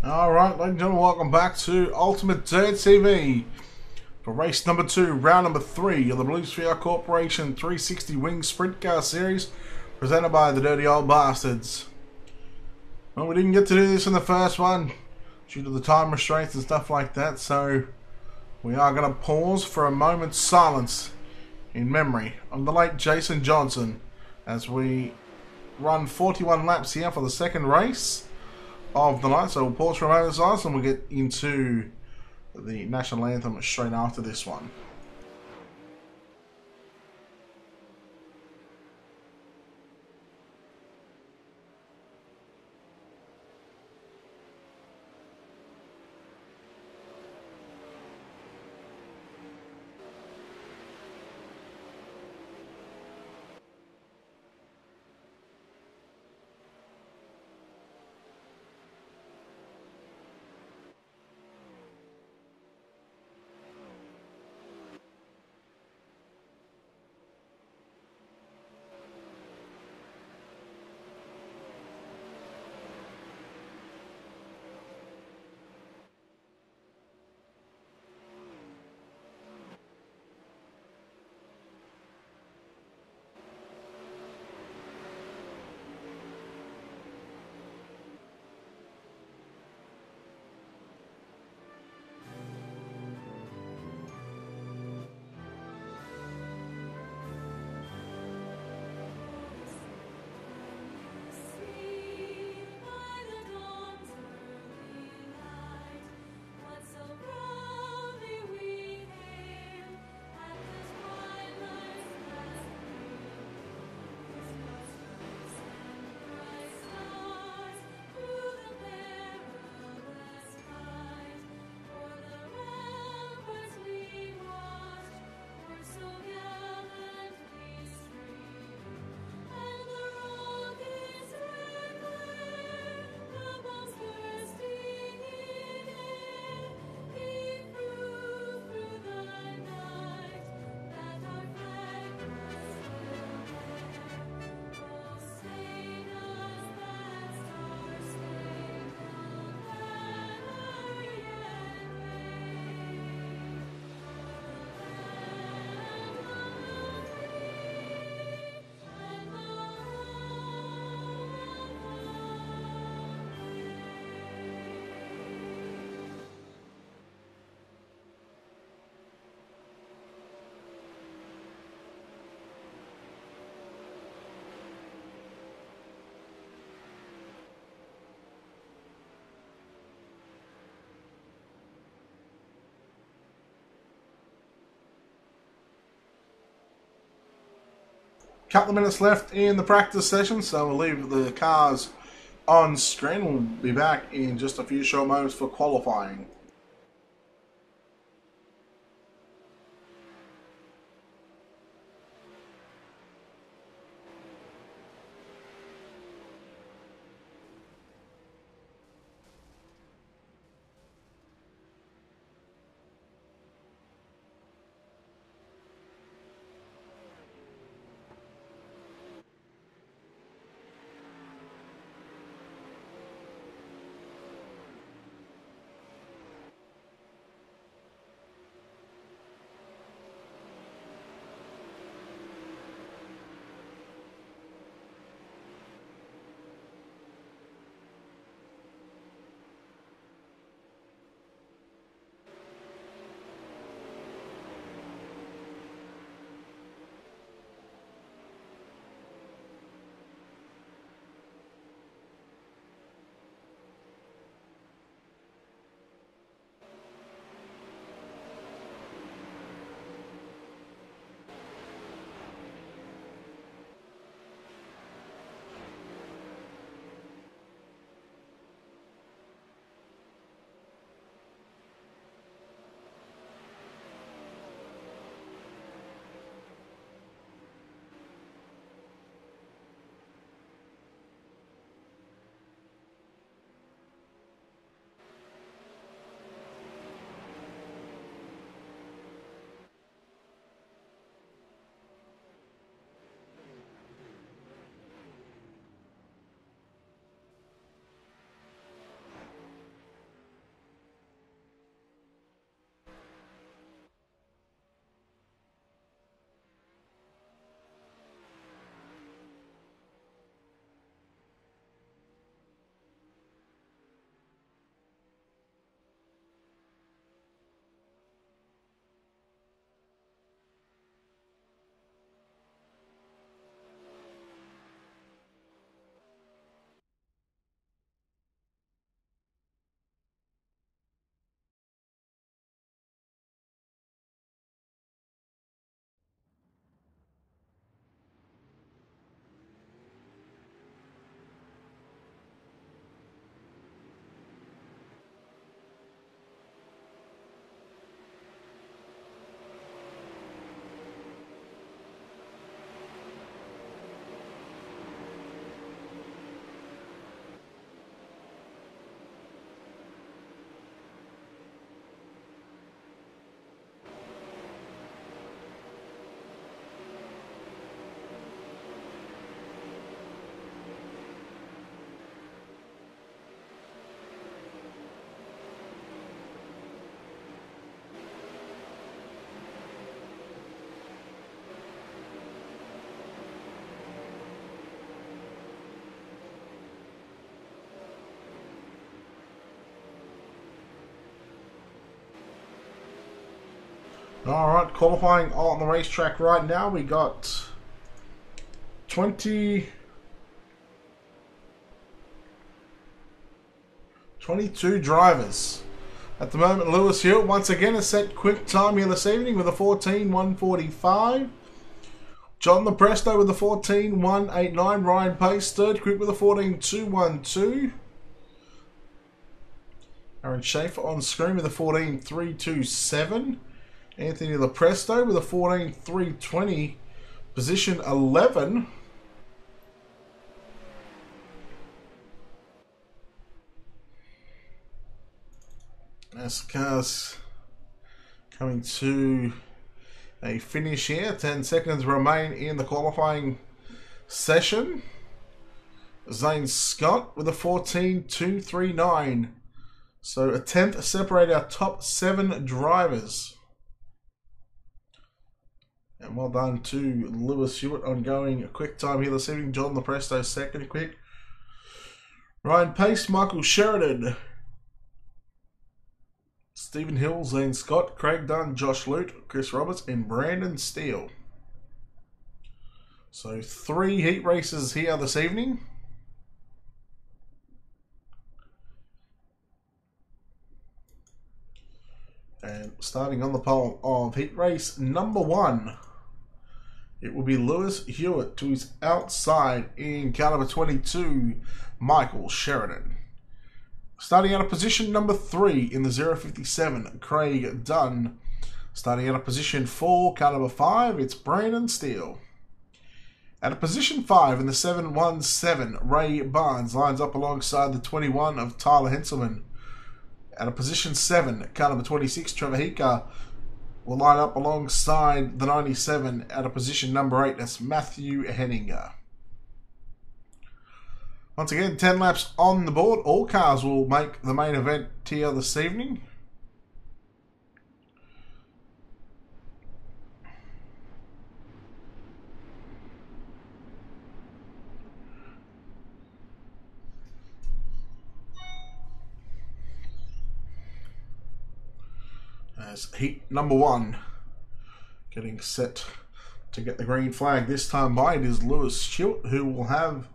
Alright, ladies and gentlemen, welcome back to Ultimate Dirt TV for race number 2, round number 3 of the Blue Sphere Corporation 360 Wing Sprint Car Series, presented by the Dirty Old Bastards. Well, we didn't get to do this in the first one due to the time restraints and stuff like that, so we are going to pause for a moment's silence in memory of the late Jason Johnson as we run 41 laps here for the second race of the night. So we'll pause for a moment's silence and we'll get into the national anthem straight after this one. Couple of minutes left in the practice session, so we'll leave the cars on screen. We'll be back in just a few short moments for qualifying. Alright, qualifying on the racetrack right now. We got 22 drivers. At the moment, Lewis Hill once again has set quick time here this evening with a 14.145. John the Presto with a 14.189. Ryan Pace third quick with a 14.212. Aaron Schaefer on screen with a 14.327. Anthony the Presto with a 14.320. Position 11. As cars coming to a finish here. 10 seconds remain in the qualifying session. Zane Scott with a 14.239. So a 10th separate our top 7 drivers. And well done to Lewis Hewitt on going a quick time here this evening. John the Presto second quick. Ryan Pace, Michael Sheridan, Stephen Hill, Zane Scott, Craig Dunn, Josh Lute, Chris Roberts, and Brandon Steele. So 3 heat races here this evening. And starting on the pole of heat race number 1, it will be Lewis Hewitt to his outside in car number 22, Michael Sheridan. Starting out of position number 3 in the 057, Craig Dunn. Starting out of position 4, car number 5, it's Brandon Steele. At a position 5 in the 717, Ray Barnes lines up alongside the 21 of Tyler Henselman. At a position 7, car number 26, Trevor Hika will line up alongside the 97 at a position number 8. That's Matthew Henninger. Once again, 10 laps on the board. All cars will make the main event here this evening. As heat number 1 getting set to get the green flag this time by, it is Lewis Hewitt who will have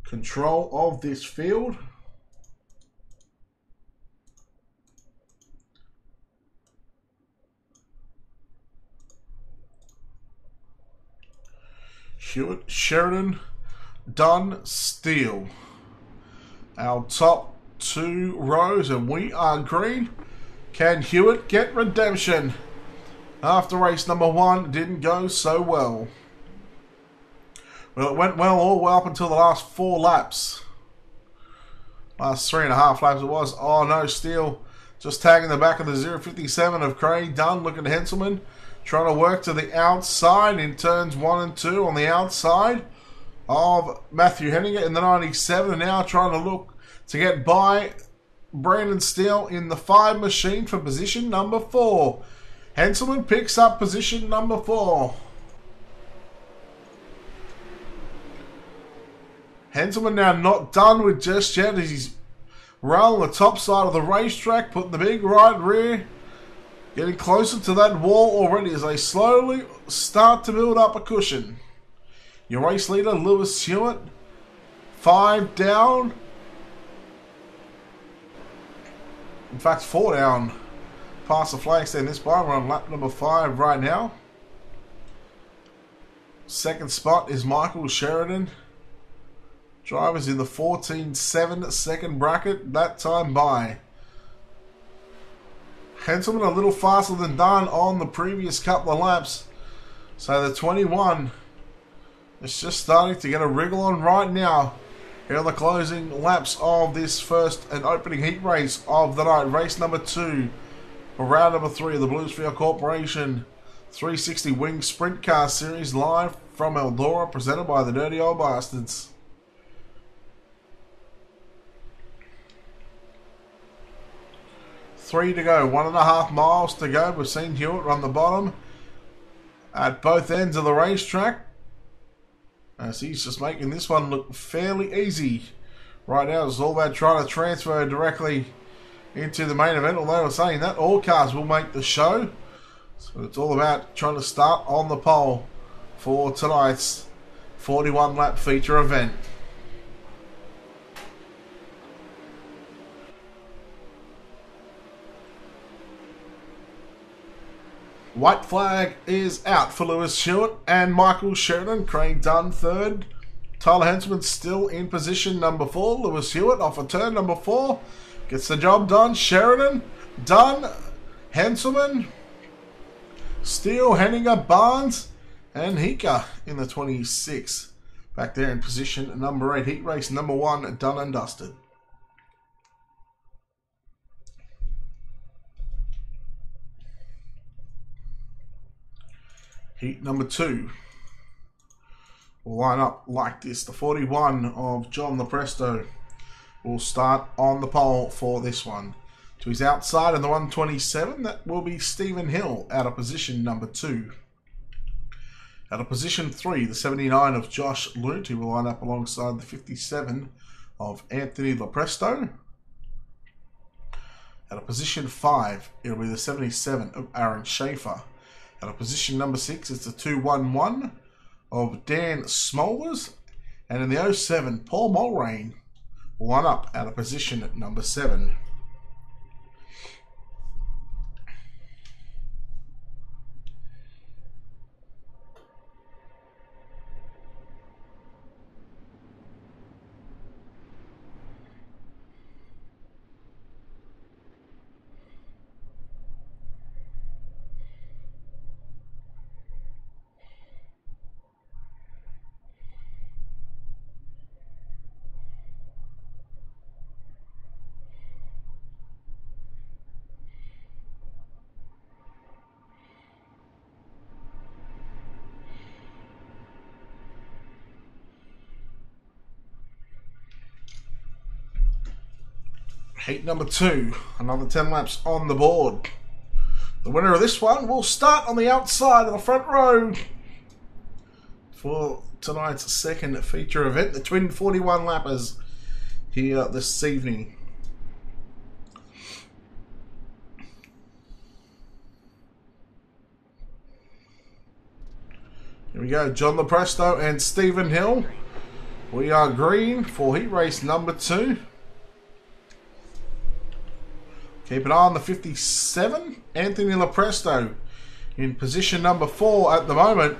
control of this field. Hewitt, Sheridan, Dunn, Steele. Our top 2 rows, and we are green. Can Hewitt get redemption? After race number 1 didn't go so well. Well, it went well all the way up until the last 4 laps. Last 3.5 laps it was. Oh no, Steele just tagging the back of the 057 of Craig Dunn, looking at Henselman. Trying to work to the outside in turns 1 and 2 on the outside of Matthew Henninger in the 97. And now trying to look to get by Brandon Steele in the 5 machine for position number 4. Henselman picks up position number 4. Henselman now not done with just yet as he's rolling the top side of the racetrack, putting the big right rear, getting closer to that wall already as they slowly start to build up a cushion. Your race leader, Lewis Hewitt, 5 down. In fact, 4 down past the flag stand this by. We're on lap number 5 right now. Second spot is Michael Sheridan. Drivers in the 14.7 second bracket that time by. Henselman a little faster than Dunn on the previous couple of laps. So the 21 is just starting to get a wriggle on right now. Here are the closing laps of this first and opening heat race of the night. Race number 2 for round number 3 of the Bluesfield Corporation 360 Wing Sprint Car Series live from Eldora, presented by the Dirty Old Bastards. Three to go, 1.5 miles to go. We've seen Hewitt run the bottom at both ends of the racetrack, as he's just making this one look fairly easy. Right now it's all about trying to transfer directly into the main event, although I'm saying that all cars will make the show. So it's all about trying to start on the pole for tonight's 41 lap feature event. White flag is out for Lewis Stewart and Michael Sheridan. Craig Dunn third. Tyler Hensman still in position number 4. Lewis Stewart off a turn number 4. Gets the job done. Sheridan, Dunn, Henselman, Steele, Henninger, Barnes, and Hika in the 26. Back there in position number 8. Heat race number 1 done and dusted. Heat number 2 will line up like this. The 41 of John Lepresto will start on the pole for this one. To his outside in the 127, that will be Stephen Hill out of position number 2. Out of position 3, the 79 of Josh Lunt, who will line up alongside the 57 of Anthony Lepresto. Out of position 5, it'll be the 77 of Aaron Schaefer. Out of position number 6, it's the 211 of Dan Smolders. And in the 07, Paul Mulrain will line up out of position at number 7. Heat number 2, another 10 laps on the board. The winner of this one will start on the outside of the front row for tonight's second feature event, the twin 41 lappers here this evening. Here we go, John Lepresto and Stephen Hill. We are green for heat race number 2. Keep an eye on the 57, Anthony Lepresto, in position number 4 at the moment.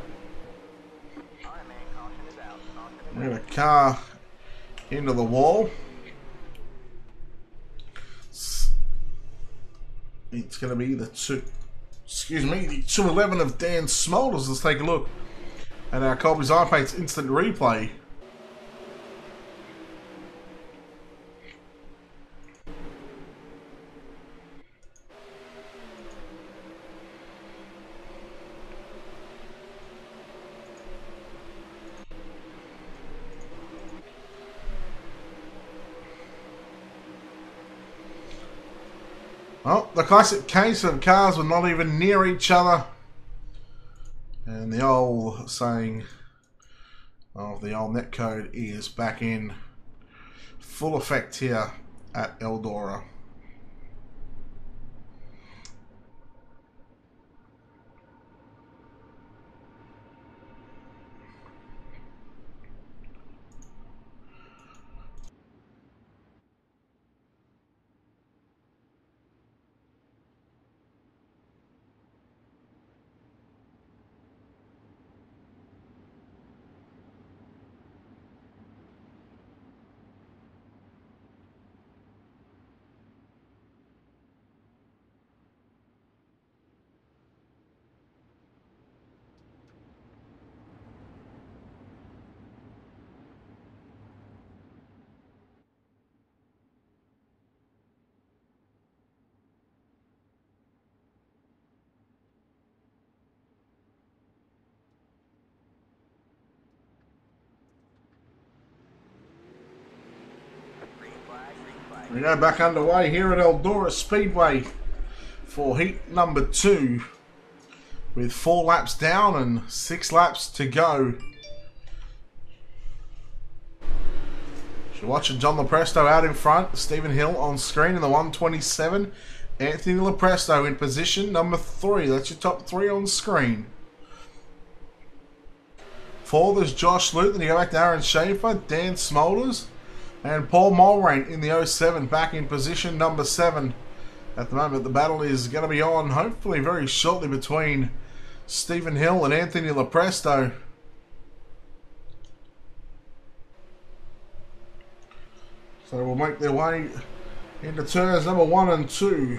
We got a car into the wall. It's going to be the 211 of Dan Smolders. Let's take a look at our Colby's iPate's instant replay. Well, the classic case of cars were not even near each other. And the old saying of the old netcode is back in full effect here at Eldora. We go back underway here at Eldora Speedway for heat number 2 with 4 laps down and 6 laps to go. You're watching John Lepresto out in front, Stephen Hill on screen in the 127, Anthony Lepresto in position number 3. That's your top 3 on screen. 4, there's Josh Lute. Then you go back to Aaron Schaefer, Dan Smolders, and Paul Mulrain in the 07 back in position number 7. At the moment, the battle is going to be on, hopefully very shortly, between Stephen Hill and Anthony Lepresto. So we'll make their way into turns number 1 and 2.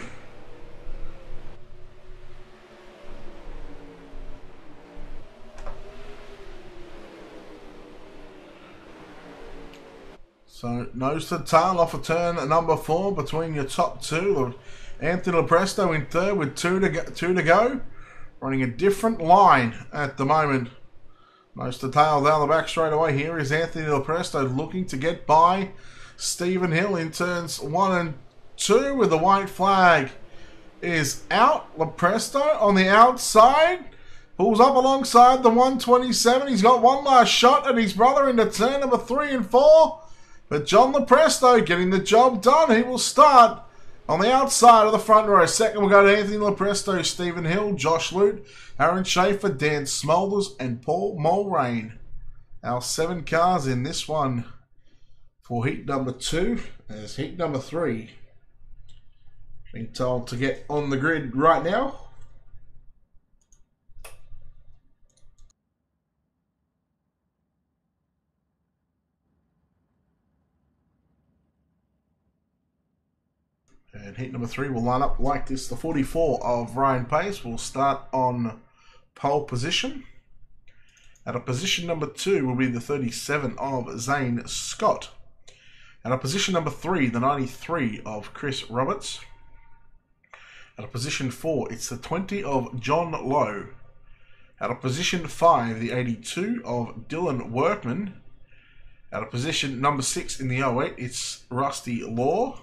So nose to tail off of turn number 4 between your top 2. Anthony Lepresto in third with 2 to go. Running a different line at the moment. Nose to tail down the back straight away. Here is Anthony Lepresto looking to get by Stephen Hill in turns 1 and 2 with the white flag is out. Lepresto on the outside. Pulls up alongside the 127. He's got one last shot at his brother into turn number 3 and 4. But John Lepresto getting the job done. He will start on the outside of the front row. Second will go to Anthony Lepresto, Stephen Hill, Josh Lute, Aaron Schaefer, Dan Smolders, and Paul Mulrain. Our 7 cars in this one for heat number 2 as heat number 3. Being told to get on the grid right now. And heat number 3 will line up like this. The 44 of Ryan Pace will start on pole position. At a position number 2 will be the 37 of Zane Scott. At a position number 3, the 93 of Chris Roberts. At a position 4, it's the 20 of John Lowe. At a position 5, the 82 of Dylan Workman. At a position number 6 in the 08, it's Rusty Law.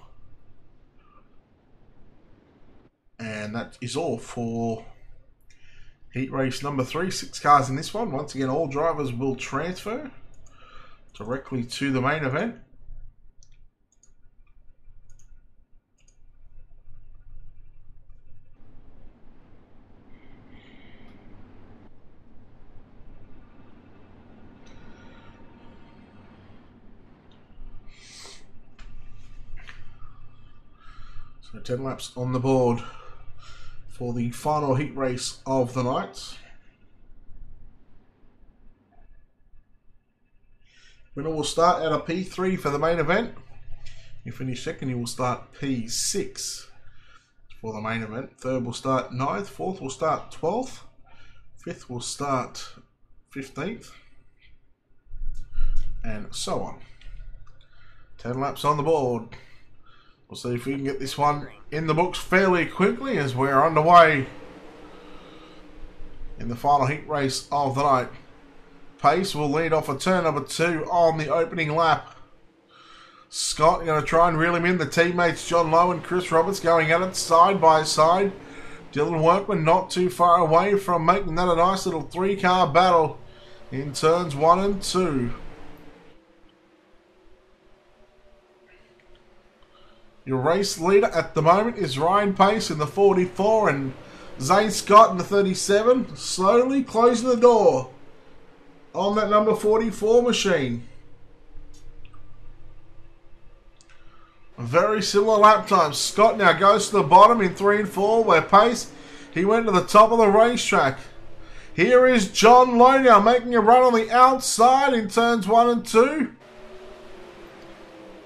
And that is all for heat race number 3. 6 cars in this one. Once again, all drivers will transfer directly to the main event. So 10 laps on the board for the final heat race of the night. Winner will start at a P3 for the main event. You finish second, you will start P6 for the main event. Third will start 9th, fourth will start 12th, fifth will start 15th, and so on. 10 laps on the board. We'll see if we can get this one in the books fairly quickly as we're underway in the final heat race of the night. Pace will lead off a turn number 2 on the opening lap. Scott going to try and reel him in. The teammates John Lowe and Chris Roberts going at it side by side. Dylan Workman not too far away from making that a nice little 3-car battle in turns 1 and 2. Your race leader at the moment is Ryan Pace in the 44 and Zane Scott in the 37. Slowly closing the door on that number 44 machine. Very similar lap times. Scott now goes to the bottom in 3 and 4 where Pace, he went to the top of the racetrack. Here is John Lowe now making a run on the outside in turns 1 and 2.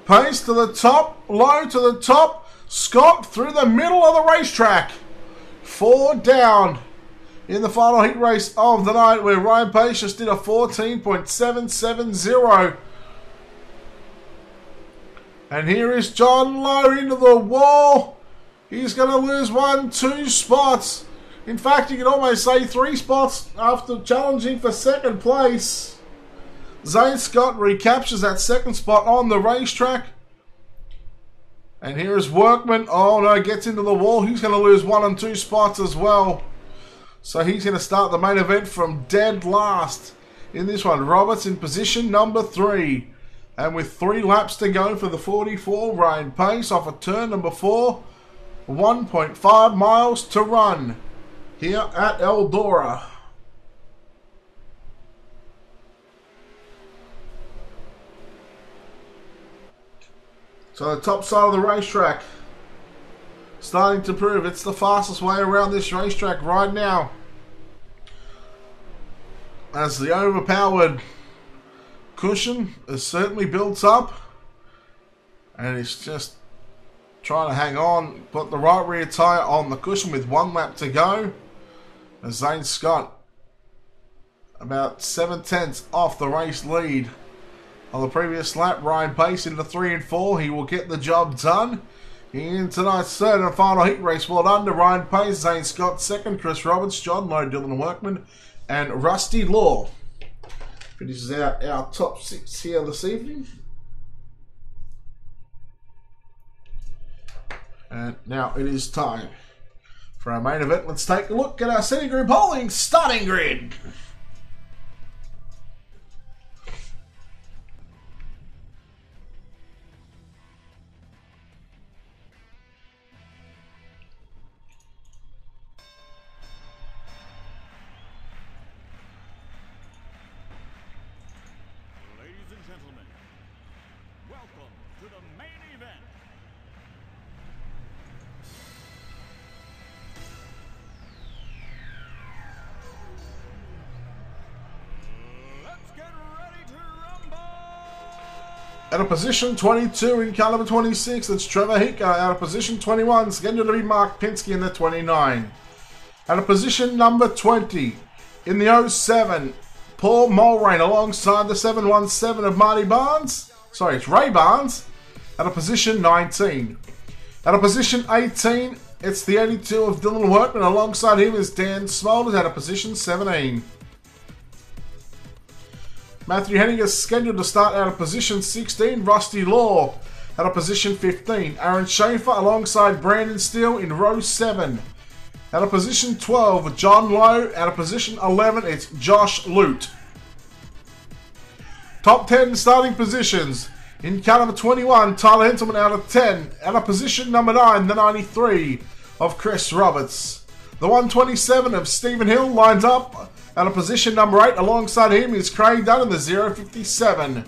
Pace to the top, Lowe to the top, Scott through the middle of the racetrack. 4 down in the final heat race of the night where Ryan Pace just did a 14.770. And here is John Lowe into the wall. He's going to lose 2 spots. In fact, you can almost say 3 spots after challenging for second place. Zane Scott recaptures that second spot on the racetrack. And here is Workman. Oh no, gets into the wall. He's going to lose 1 and 2 spots as well. So he's going to start the main event from dead last in this one. Roberts in position number 3. And with 3 laps to go for the 44, Ryan Pace off a turn number 4 1.5 miles to run here at Eldora. So the top side of the racetrack starting to prove it's the fastest way around this racetrack right now, as the overpowered cushion is certainly built up, and it's just trying to hang on, put the right rear tyre on the cushion with 1 lap to go, as Zane Scott about 7/10 off the race lead on the previous lap. Ryan Pace into 3 and 4. He will get the job done in tonight's third and final heat race. Well done to Ryan Pace, Zane Scott second, Chris Roberts, John Lowe, Dylan Workman, and Rusty Law finishes out our top 6 here this evening. And now it is time for our main event. Let's take a look at our City Group Holdings starting grid. Ladies and gentlemen, welcome to the main event. Let's get ready to rumble! Out of position 22 in car number 26, it's Trevor Hicker. Out of position 21, scheduled to be Mark Pinsky in the 29. Out of position number 20 in the 07, Paul Mulrain alongside the 717 of Marty Barnes. Sorry, it's Ray Barnes. Out of position 19. Out of position 18, it's the 82 of Dylan Workman. Alongside him is Dan Smolders out of position 17. Matthew Henning is scheduled to start out of position 16. Rusty Law out of position 15. Aaron Schaefer alongside Brandon Steele in row 7. Out of position 12, John Lowe. Out of position 11, it's Josh Lute. Top 10 starting positions. In car number 21, Tyler Henselman out of 10. Out of position number 9, the 93 of Chris Roberts. The 127 of Stephen Hill lines up out of position number 8. Alongside him is Craig Dunn in the 057.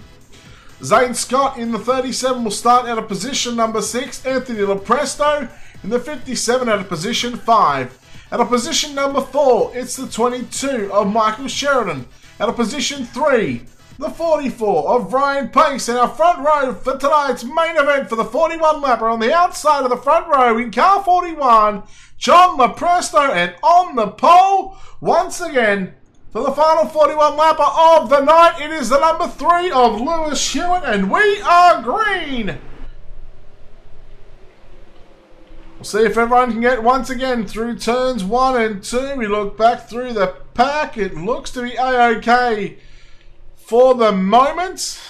Zane Scott in the 37 will start out of position number 6. Anthony Lopresto in the 57 out of position 5. Out of position number 4, it's the 22 of Michael Sheridan. Out of position 3, the 44 of Ryan Pace. In our front row for tonight's main event for the 41 lapper on the outside of the front row in car 41, John Lopresto, and on the pole once again for the final 41 lapper of the night, it is the number 3 of Lewis Hewitt, and we are green. We'll see if everyone can get once again through turns 1 and 2. We look back through the pack. It looks to be A-OK for the moment.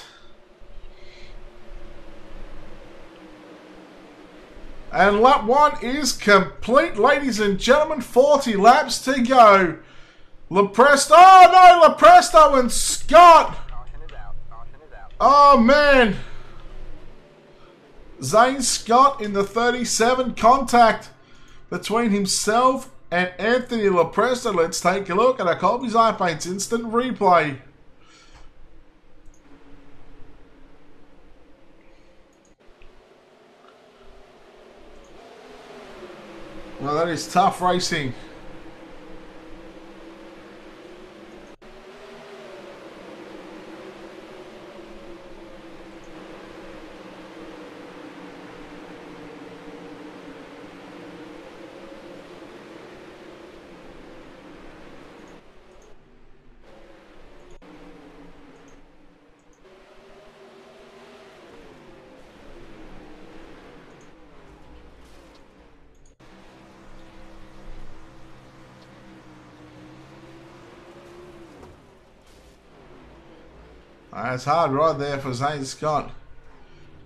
And lap 1 is complete, ladies and gentlemen. 40 laps to go. Lopresto, oh no, Lopresto and Scott. Oh man. Zane Scott in the 37, contact between himself and Anthony Lopresto. Let's take a look at a Colby's Eye Paints instant replay. Well, that is tough racing. That's hard right there for Zane Scott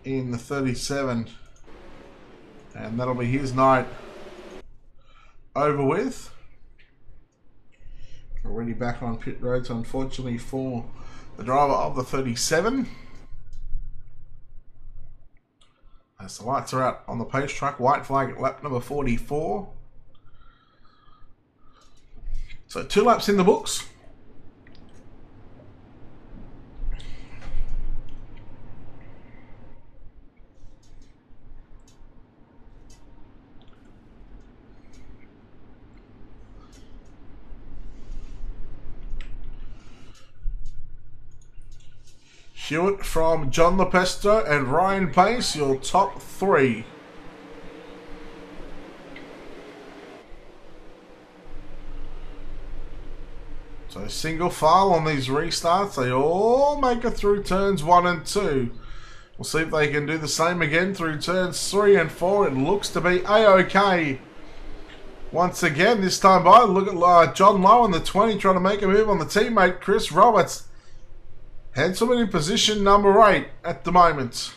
in the 37. And that'll be his night over with. Already back on pit roads, unfortunately, for the driver of the 37. As the lights are out on the pace track, white flag at lap number 44. So 2 laps in the books. Hewitt from John Lepesto and Ryan Pace, your top 3. So single file on these restarts. They all make it through turns 1 and 2. We'll see if they can do the same again through turns 3 and 4. It looks to be A-OK. Once again, this time by, look at John Lowe in the 20 trying to make a move on the teammate Chris Roberts. Hanselman in position number 8 at the moment.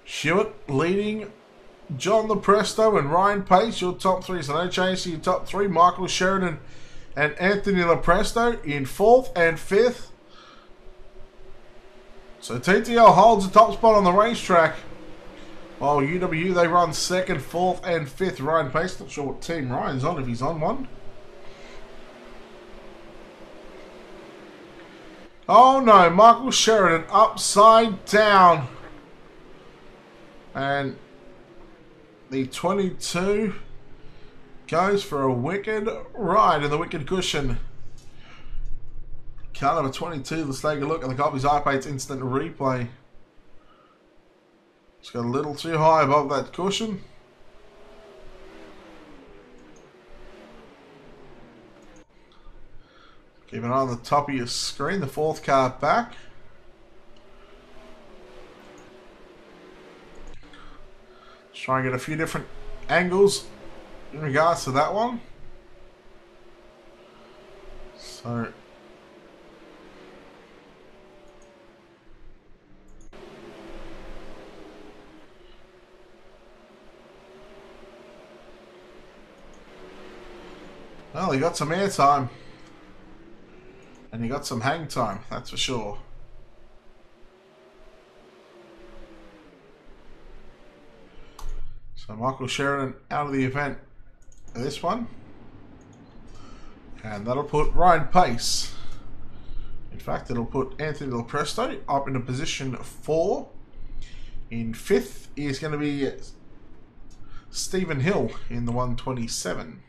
Hewitt leading John Lepresto and Ryan Pace, your top 3. So no change to your top 3. Michael Sheridan and Anthony Lepresto in 4th and 5th. So TTL holds the top spot on the racetrack. While UW, they run 2nd, 4th and 5th. Ryan Pace, not sure what team Ryan's on, if he's on one. Oh no, Michael Sheridan upside down. And the 22 goes for a wicked ride in the wicked cushion. Car number 22, let's take a look at the Copies iPate's instant replay. It's got a little too high above that cushion. Keep an eye on the top of your screen, the 4th car back. Let's try and get a few different angles in regards to that one. So well, he got some air time. And he got some hang time, that's for sure. So Michael Sheridan out of the event this one. And that'll put Ryan Pace. In fact, it'll put Anthony Lepresto up into position 4. In 5th is going to be Stephen Hill in the 127.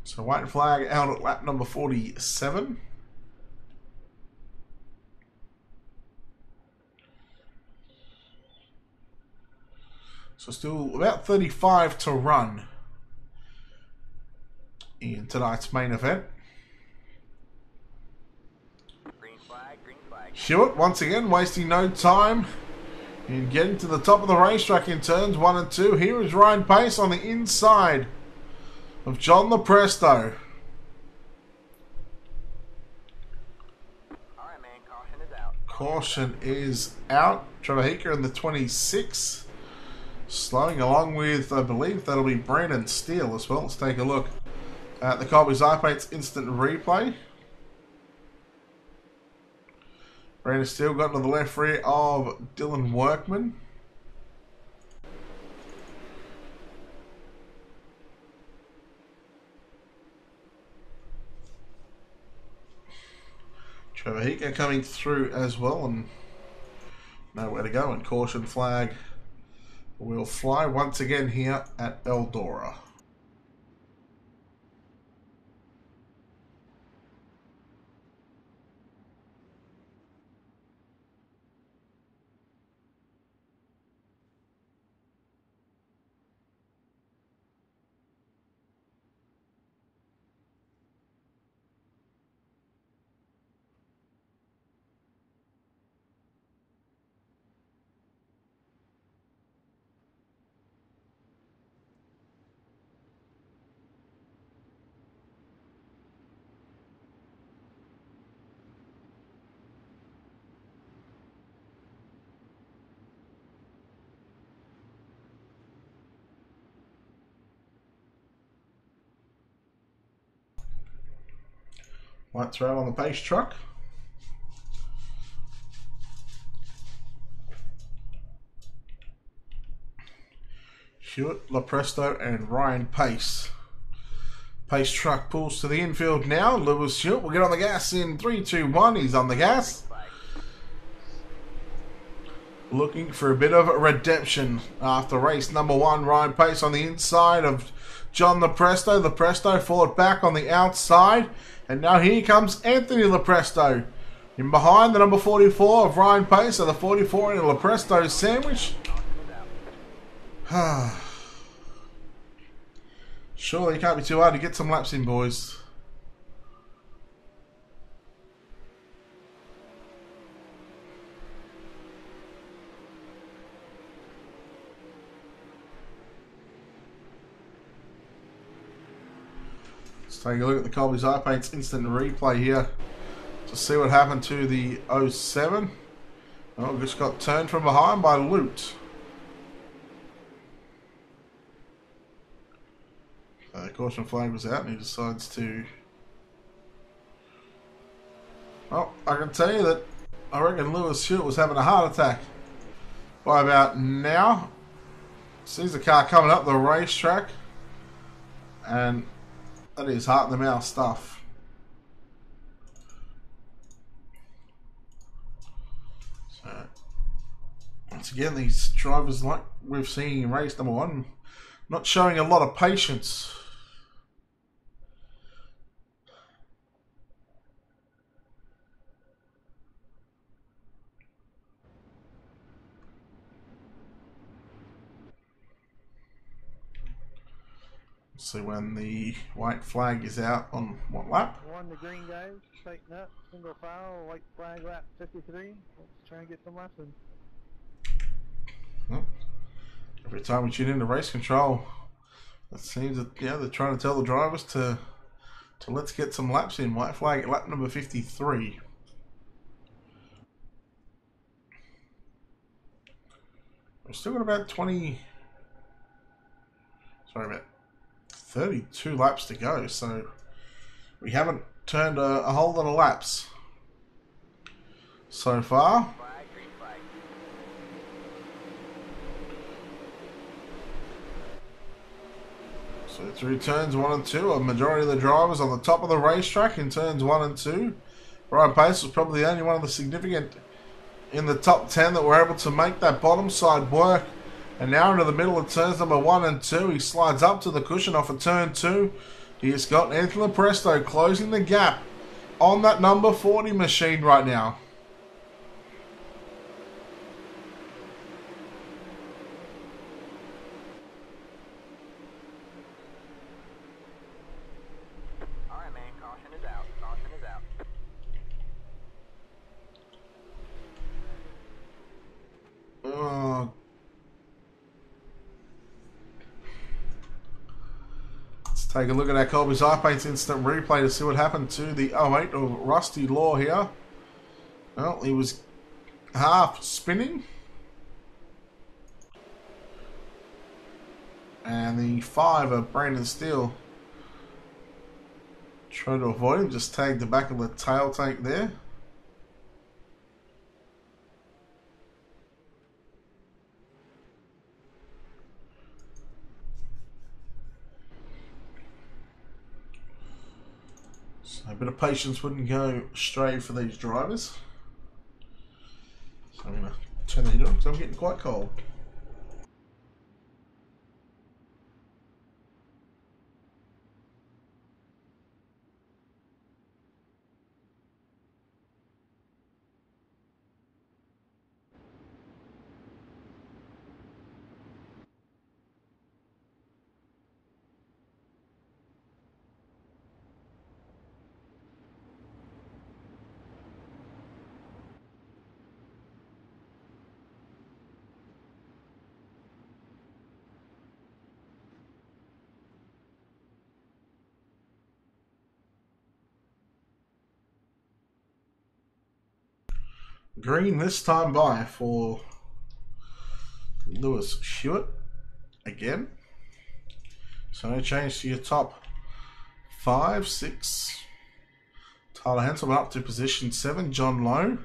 So white flag out at lap number 47. So still about 35 to run in tonight's main event. Green flag, green flag. Hewitt once again wasting no time in getting to the top of the racetrack in turns 1 and 2. Here is Ryan Pace on the inside of John Lepresto. Alright, man, caution is out. Caution is out. Trevor Heeker in the 26. Slowing along with, I believe that'll be Brandon Steele as well. Let's take a look at the Copies iPate's instant replay. Brandon Steele got to the left rear of Dylan Workman. Trevor Heeker coming through as well, and nowhere to go, and caution flag will fly once again here at Eldora. Lights are out on the pace truck. Hewitt, Lepresto, and Ryan Pace. Pace truck pulls to the infield now. Lewis Hewitt will get on the gas in 3, 2, 1. He's on the gas. Looking for a bit of redemption after race number 1. Ryan Pace on the inside of John Lepresto. Lepresto forward back on the outside. And now here comes Anthony Lepresto. In behind the number 44 of Ryan Pace. So the 44 in Lepresto's sandwich. Surely it can't be too hard to get some laps in, boys. Let's take a look at the Colby's Eye Paints instant replay here to see what happened to the 07. Oh, just got turned from behind by Loot. The caution flag was out and he decides to... Well, I can tell you that I reckon Lewis Hewitt was having a heart attack by about now. Sees the car coming up the racetrack and that is heart in the mouth stuff. So, once again, these drivers, like we've seen in race number 1, not showing a lot of patience. See when the white flag is out on what lap? One, the green guys, tighten up, single file, white flag lap 53. Let's try and get some laps in. Well, every time we tune into race control, it seems that they're trying to tell the drivers to let's get some laps in. White flag at lap number 53. We've still got about 32 laps to go, so we haven't turned a whole lot of laps so far. So through turns 1 and 2, a majority of the drivers on the top of the racetrack in turns 1 and 2. Ryan Pace was probably the only one of the significant in the top 10 that were able to make that bottom side work. And now into the middle of turns number 1 and 2. He slides up to the cushion off of turn 2. He's got Anthony Presto closing the gap on that number 40 machine right now. Alright, man, caution is out. Caution is out. Take a look at our Colby's Eye Paints instant replay to see what happened to the 08 of Rusty Law here. Well, he was half spinning. And the 5 of Brandon Steele tried to avoid him, just tagged the back of the tail tank there. A bit of patience wouldn't go astray for these drivers. So I'm going to turn the heater on because I'm getting quite cold. Green this time by for Lewis Hewitt again. So no change to your top 5, 6. Tyler Henselman up to position 7. John Lowe,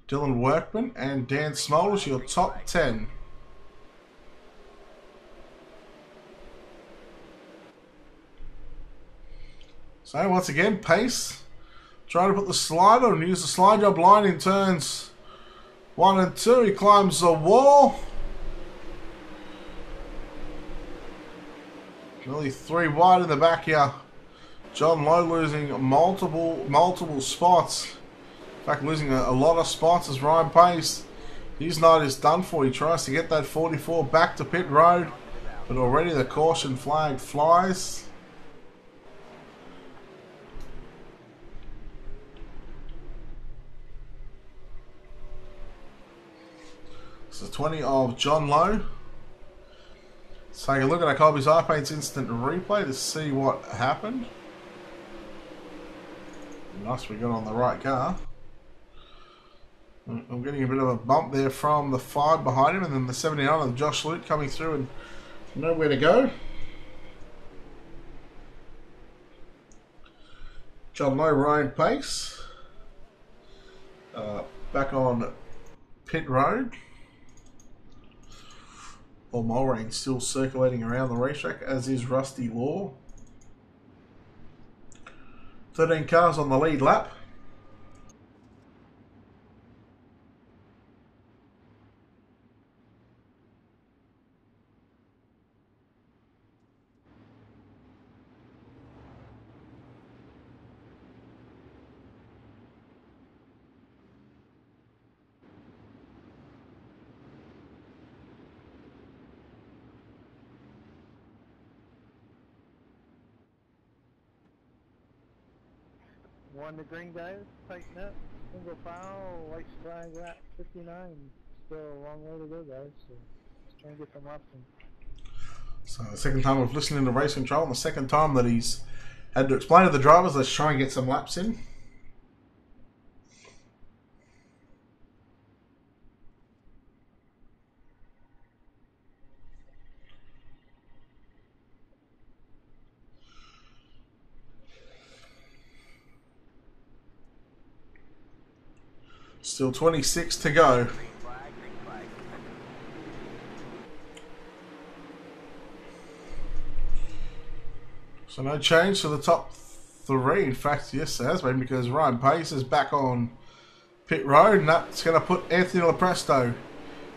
Dylan Workman, and Dan Smolders, your top 10. So once again, pace. Trying to put the slider and use the slide job line in turns 1 and 2. He climbs the wall. Nearly 3 wide in the back here. John Lowe losing multiple spots. In fact, losing a lot of spots as Ryan Pace. His night is done for. He tries to get that 44 back to pit road, but already the caution flag flies. This is 20 of John Lowe. Let's take a look at our Colby's Eye Paint's instant replay to see what happened. Nice, we got on the right car. I'm getting a bit of a bump there from the 5 behind him, and then the 79 of Josh Lute coming through and nowhere to go. John Lowe, Ryan Pace. Back on pit road. Paul Mulrain still circulating around the racetrack, as is Rusty Law. 13 cars on the lead lap. One to green, guys. Tighten up. Single foul. White flag lap 59. Still a long way to go, guys. So let's try and get some laps in. So the second time we've listened to race control, and the second time that he's had to explain to the drivers, let's try and get some laps in. Still 26 to go. Green flag, green flag. So no change to the top 3. In fact, yes, there has been, because Ryan Pace is back on pit road, and that's going to put Anthony Lopresto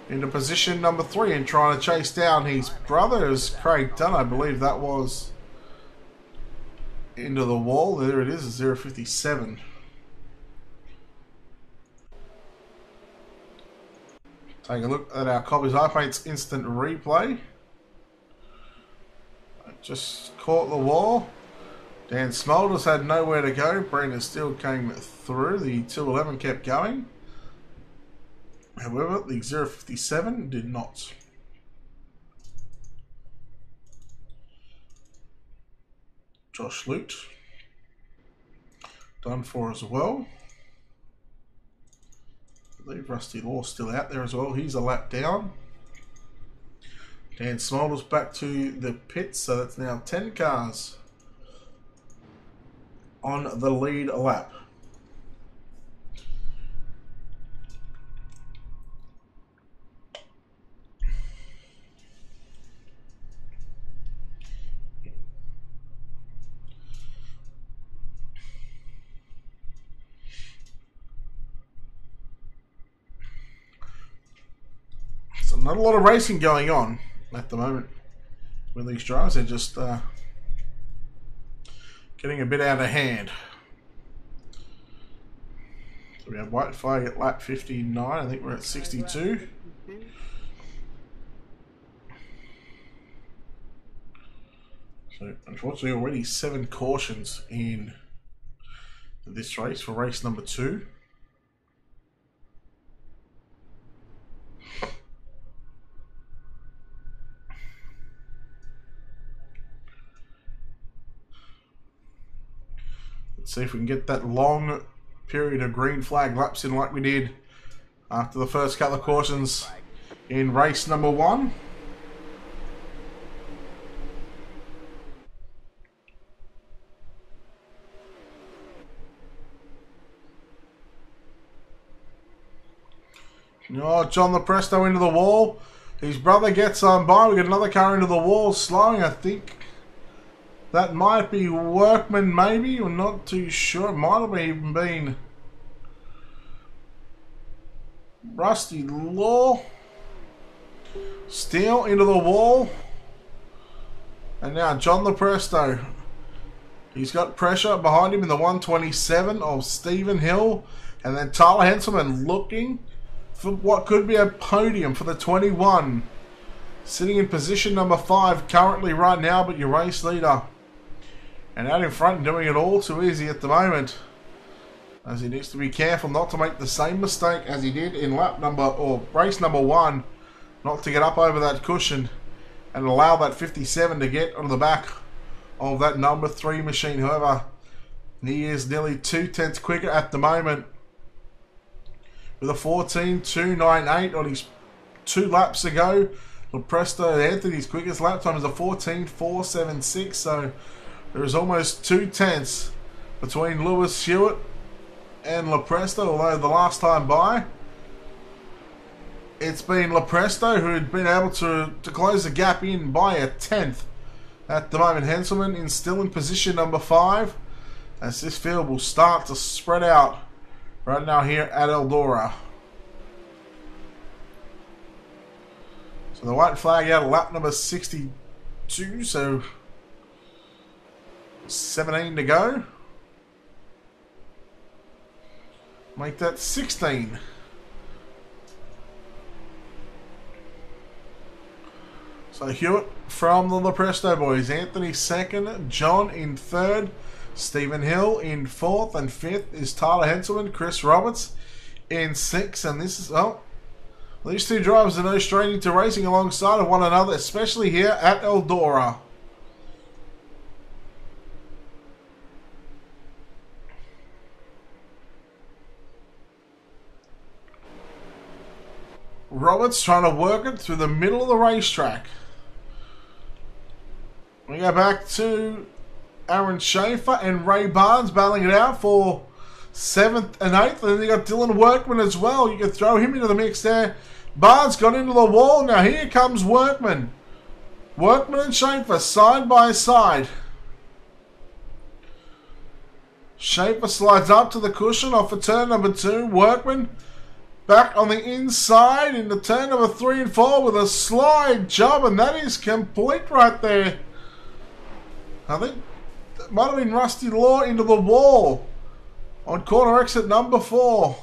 into position number 3 and trying to chase down his brother, as Craig Dunn, I believe that was, into the wall. There it is, 057. Take a look at our Colby's Eye Paint's instant replay. Just caught the wall. Dan Smulders had nowhere to go. Brendan still came through. The 211 kept going. However, the 057 did not. Josh Lute done for as well. I believe Rusty Law still out there as well. He's a lap down. Dan Smulders back to the pits, so that's now 10 cars on the lead lap. So not a lot of racing going on at the moment with these drivers. They're just getting a bit out of hand. So we have white flag at lap 59. I think we're at 62. So unfortunately already 7 cautions in this race for race number 2. Let's see if we can get that long period of green flag laps in like we did after the first couple of cautions in race number 1. Oh, John Lopresto into the wall. His brother gets on by. We get another car into the wall, slowing. I think That might be Workman, maybe. We're not too sure. It might have even been Rusty Law. Steele into the wall. And now John Lepresto. He's got pressure behind him in the 127 of Stephen Hill. And then Tyler Henselman looking for what could be a podium for the 21. Sitting in position number 5 currently right now, but your race leader. And out in front doing it all too easy at the moment. As he needs to be careful not to make the same mistake as he did in race number 1. Not to get up over that cushion and allow that 57 to get on the back of that number 3 machine. However, he is nearly 2/10 quicker at the moment. With a 14.298 on his 2 laps to go. Lepresto Anthony's quickest lap time is a 14.476, so there is almost 2/10 between Lewis Hewitt and Lepresto, although the last time by it's been Lepresto who had been able to close the gap in by a 1/10 at the moment. Henselman is still in position number 5 as this field will start to spread out right now here at Eldora. So the white flag out of lap number 62, so 17 to go. Make that 16. So Hewitt from the Lepresto boys. Anthony second, John in third, Stephen Hill in fourth, and fifth is Tyler Henselman, Chris Roberts in sixth. And this is, these two drivers are no stranger to racing alongside of one another, especially here at Eldora. Roberts trying to work it through the middle of the racetrack. We go back to Aaron Schaefer and Ray Barnes battling it out for 7th and 8th. And then you got Dylan Workman as well. You can throw him into the mix there. Barnes got into the wall. Now here comes Workman. Workman and Schaefer side by side. Schaefer slides up to the cushion off of turn number 2. Workman back on the inside into turn number 3 and 4 with a slide job, and that is complete right there. I think that might have been Rusty Law into the wall on corner exit number 4.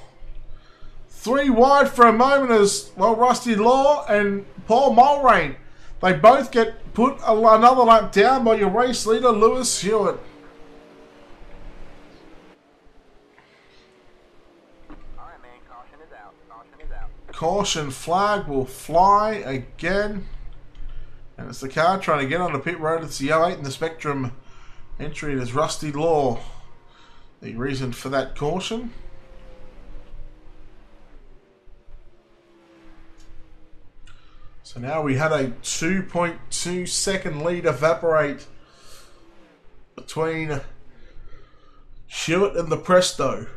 3 wide for a moment as, well, Rusty Law and Paul Mulrain, they both get put another lap down by your race leader, Lewis Hewitt. Caution flag will fly again. And it's the car trying to get on the pit road. It's the 08 in the Spectrum entry. It is Rusty Law, the reason for that caution. So now we had a 2.2 second lead evaporate between Hewitt and the Presto.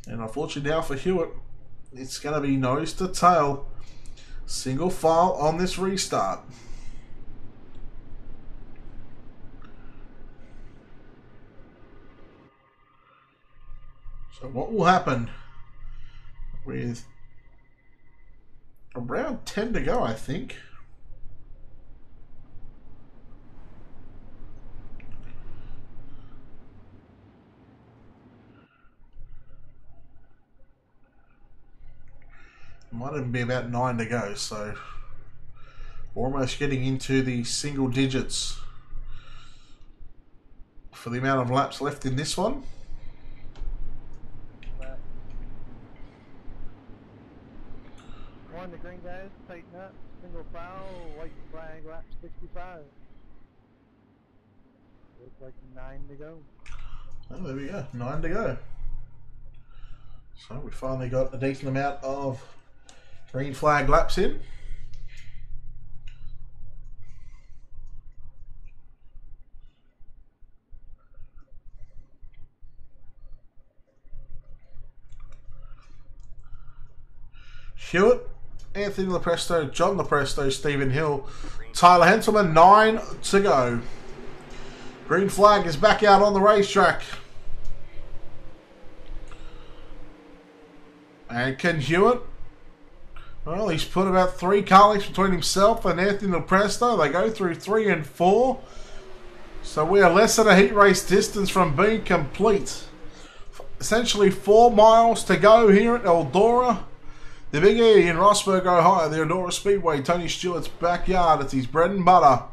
And unfortunately now for Hewitt, it's going to be nose to tail, single file on this restart. So what will happen with around 10 to go, I think. Might even be about 9 to go, so we're almost getting into the single digits for the amount of laps left in this one. One the green guys, tighten up, single file, white flag, lap 65. Looks like 9 to go. Oh, there we go, 9 to go. So we finally got a decent amount of green flag laps in. Hewitt Anthony Lepresto, John Lepresto, Stephen Hill, Tyler Henselman. 9 to go. Green flag is back out on the racetrack. And Ken Hewitt, well, he's put about 3 car lengths between himself and Anthony Lepresto. They go through 3 and 4. So we are less than a heat race distance from being complete. Essentially 4 miles to go here at Eldora. The Big E in Rossburg, Ohio, the Eldora Speedway, Tony Stewart's backyard. It's his bread and butter.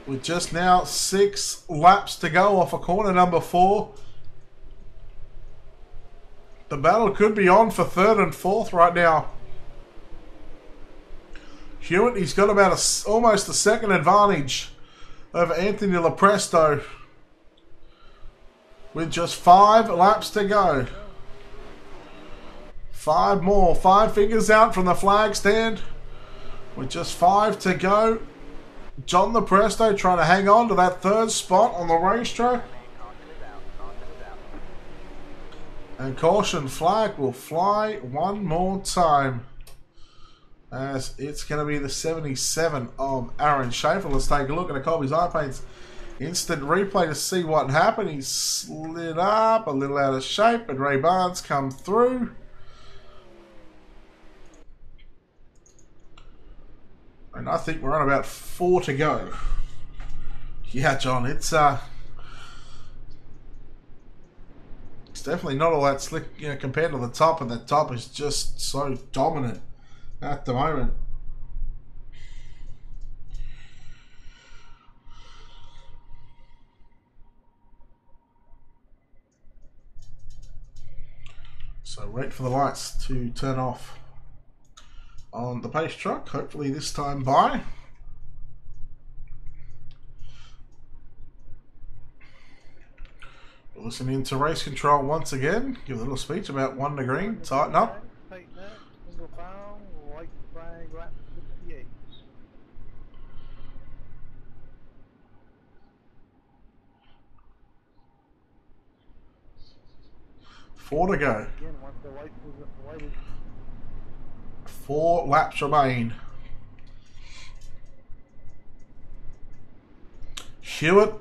With just now 6 laps to go off of corner number 4. The battle could be on for 3rd and 4th right now. Hewitt, he's got about almost a second advantage over Anthony Lepresto. With just 5 laps to go. 5 more. 5 fingers out from the flag stand. With just 5 to go. John Lepresto trying to hang on to that 3rd spot on the racetrack. And caution flag will fly one more time. As it's going to be the 77 of Aaron Schaefer. Let's take a look at a Colby's Eye Paints instant replay to see what happened. He slid up a little out of shape, and Ray Barnes come through. And I think we're on about 4 to go. Yeah, John, it's definitely not all that slick, you know, compared to the top, and the top is just so dominant at the moment. So wait for the lights to turn off on the pace truck, hopefully this time by. We'll listen into race control once again. Give a little speech about 1 to green. Tighten up. Tighten up. Single file. White flag. Lap 68. 4 to go. Again, once the light is 4 laps remain. Hewitt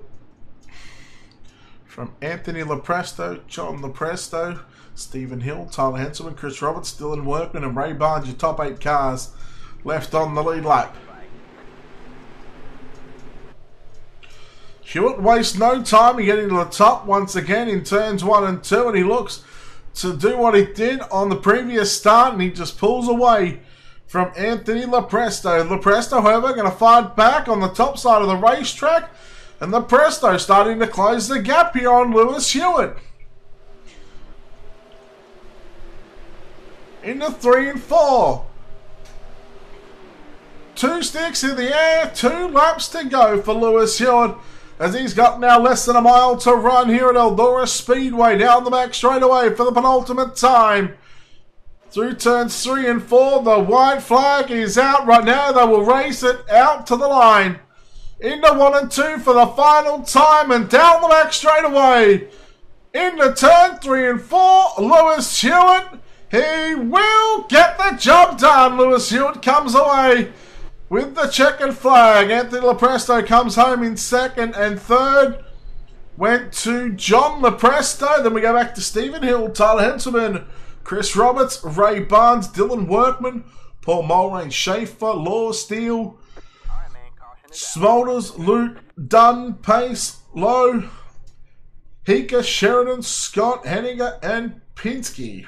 from Anthony Lepresto, John Lepresto, Stephen Hill, Tyler Henselman, Chris Roberts, Dylan Workman, and Ray Barnes, your top 8 cars left on the lead lap. Hewitt wastes no time in getting to the top once again in turns 1 and 2, and he looks to do what he did on the previous start, and he just pulls away from Anthony Lepresto. Lepresto, however, going to fight back on the top side of the racetrack, and Lepresto starting to close the gap here on Lewis Hewitt. Into 3 and 4. 2 sticks in the air, 2 laps to go for Lewis Hewitt, as he's got now less than a mile to run here at Eldora Speedway. Down the back straightaway for the penultimate time. Through turns 3 and 4, the white flag is out right now. They will race it out to the line. Into 1 and 2 for the final time, and down the back straightaway. Into turn 3 and 4, Lewis Hewitt. He will get the job done. Lewis Hewitt comes away with the checkered flag. Anthony Lepresto comes home in 2nd, and 3rd went to John Lepresto. Then we go back to Stephen Hill, Tyler Henselman, Chris Roberts, Ray Barnes, Dylan Workman, Paul Mulrain, Schaefer, Law Steele, Smolders, Luke, Dunn, Pace, Lowe, Hika, Sheridan, Scott, Henniger, and Pinsky.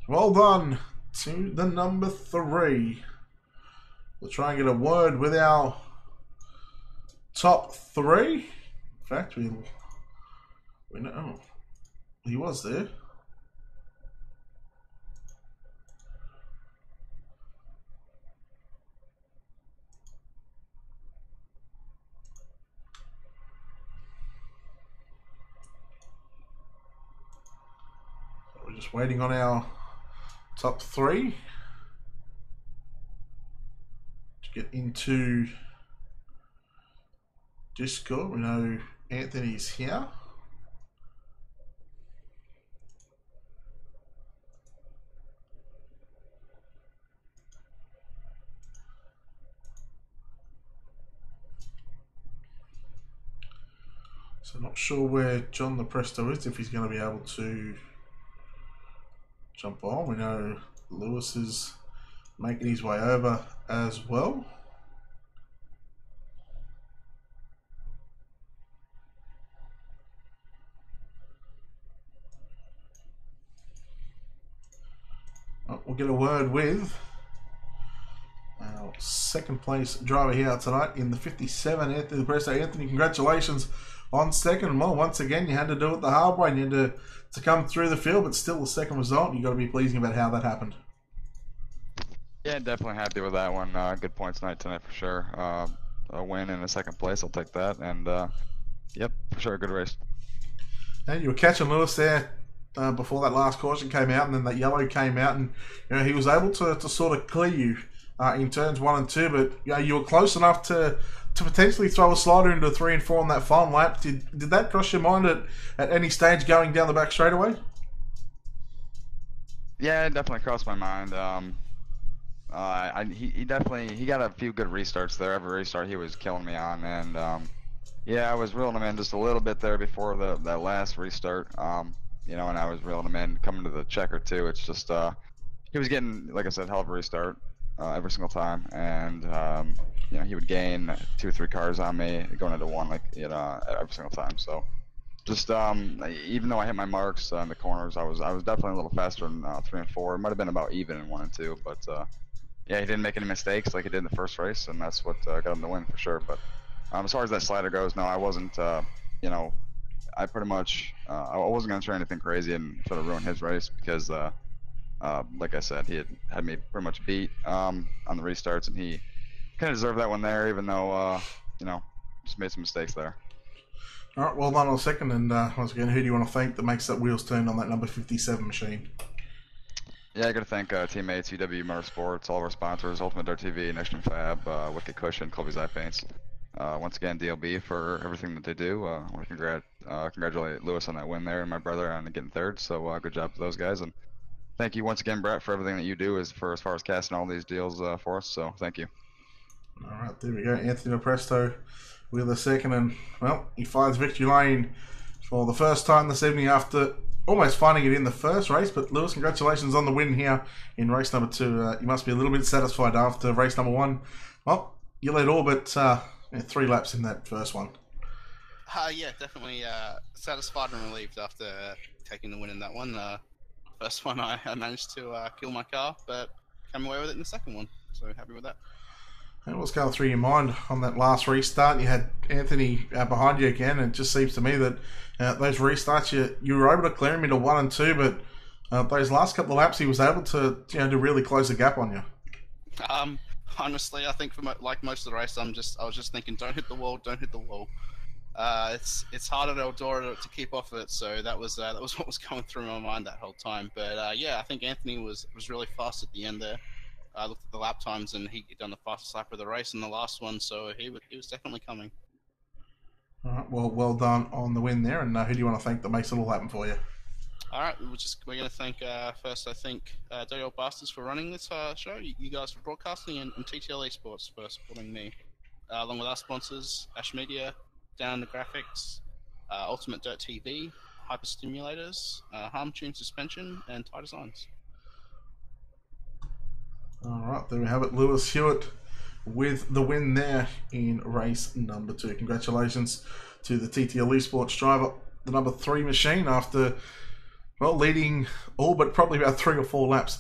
Well done to the number 3. We'll try and get a word with our top 3. In fact, we know he was there. We're just waiting on our top 3 to get into Discord. We know Anthony's here. So not sure where John the Presto is, if he's going to be able to jump on. We know Lewis is making his way over as well. We'll get a word with our second place driver here tonight in the 57, Anthony Presto. Anthony, congratulations on second. Well, once again, you had to do it the hard way and you had to come through the field, but still the second result. You've got to be pleasing about how that happened. Yeah, definitely happy with that one. Good points tonight for sure. A win in the second place, I'll take that. And yep, for sure, good race. And you were catching Lewis there before that last caution came out, and then that yellow came out, and he was able to sort of clear you in turns 1 and 2, but you were close enough to potentially throw a slider into 3 and 4 on that final lap. Did that cross your mind at any stage going down the back straightaway? Yeah, it definitely crossed my mind. He definitely got a few good restarts there. Every restart he was killing me on, and yeah, I was reeling him in just a little bit there before that last restart. And I was reeling him in coming to the checker too. It's just he was getting, like I said, hell of a restart every single time, and he would gain 2 or 3 cars on me going into 1 every single time. So just even though I hit my marks in the corners, I was definitely a little faster in 3 and 4. It might have been about even in 1 and 2, but yeah, he didn't make any mistakes like he did in the first race, and that's what got him the win for sure. But as far as that slider goes, no, I wasn't. I pretty much I wasn't gonna try anything crazy and try to ruin his race because, like I said, he had me pretty much beat on the restarts, and he kind of deserved that one there, even though just made some mistakes there. All right, well done on second, and once again, who do you want to thank that makes that wheels turn on that number 57 machine? Yeah, I got to thank teammates, UW Motorsports, all of our sponsors, Ultimate Dart TV, Next Gen Fab, Wicked Cushion, Colby's Eye Paints. Once again, DLB for everything that they do. I want to congratulate Lewis on that win there and my brother on getting third. So good job to those guys. And thank you once again, Brett, for everything that you do as far as casting all these deals for us. So thank you. All right, there we go. Anthony Presto with a second. And, well, he finds victory lane for the first time this evening after almost finding it in the first race. But, Lewis, congratulations on the win here in race number 2. You must be a little bit satisfied after race number 1. Well, you led all but 3 laps in that first one. Yeah, definitely satisfied and relieved after taking the win in that one. First one I managed to kill my car, but came away with it in the second one, so happy with that. And what's going through your mind on that last restart? You had Anthony behind you again, and it just seems to me that those restarts, you were able to clear him into 1 and 2, but those last couple of laps he was able to to really close the gap on you. Honestly, I think for like most of the race, I was just thinking, don't hit the wall, don't hit the wall. It's hard at Eldora to keep off it, so that was what was going through my mind that whole time. But yeah, I think Anthony was really fast at the end there. I looked at the lap times, and he'd done the fastest lap of the race in the last one, so he was definitely coming. All right, well done on the win there, and who do you want to thank that makes it all happen for you? All right, we're going to thank first, I think, Dirty Old Bastards for running this show, you guys for broadcasting, and TTL Esports for supporting me, along with our sponsors, Ash Media, Down the Graphics, Ultimate Dirt TV, Hyper Stimulators, Harm Tune Suspension, and Tie Designs. All right, there we have it. Lewis Hewitt with the win there in race number 2. Congratulations to the TTL Esports driver, the number 3 machine, after leading all but probably about 3 or 4 laps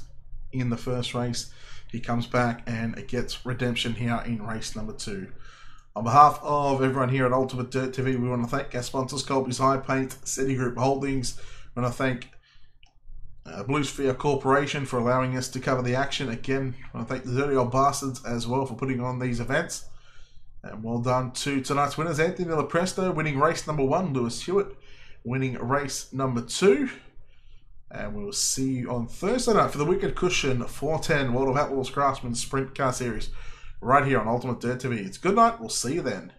in the first race. He comes back and gets redemption here in race number 2. On behalf of everyone here at Ultimate Dirt TV, we want to thank our sponsors, Colby's Eye Paint, City Group Holdings. We want to thank Blue Sphere Corporation for allowing us to cover the action. Again, I want to thank the Dirty Old Bastards as well for putting on these events. And well done to tonight's winners, Anthony Presto winning race number 1, Lewis Hewitt winning race number 2. And we will see you on Thursday night for the Wicked Cushion 410 World of Outlaws Craftsman Sprint Car Series right here on Ultimate Dirt TV. It's good night. We'll see you then.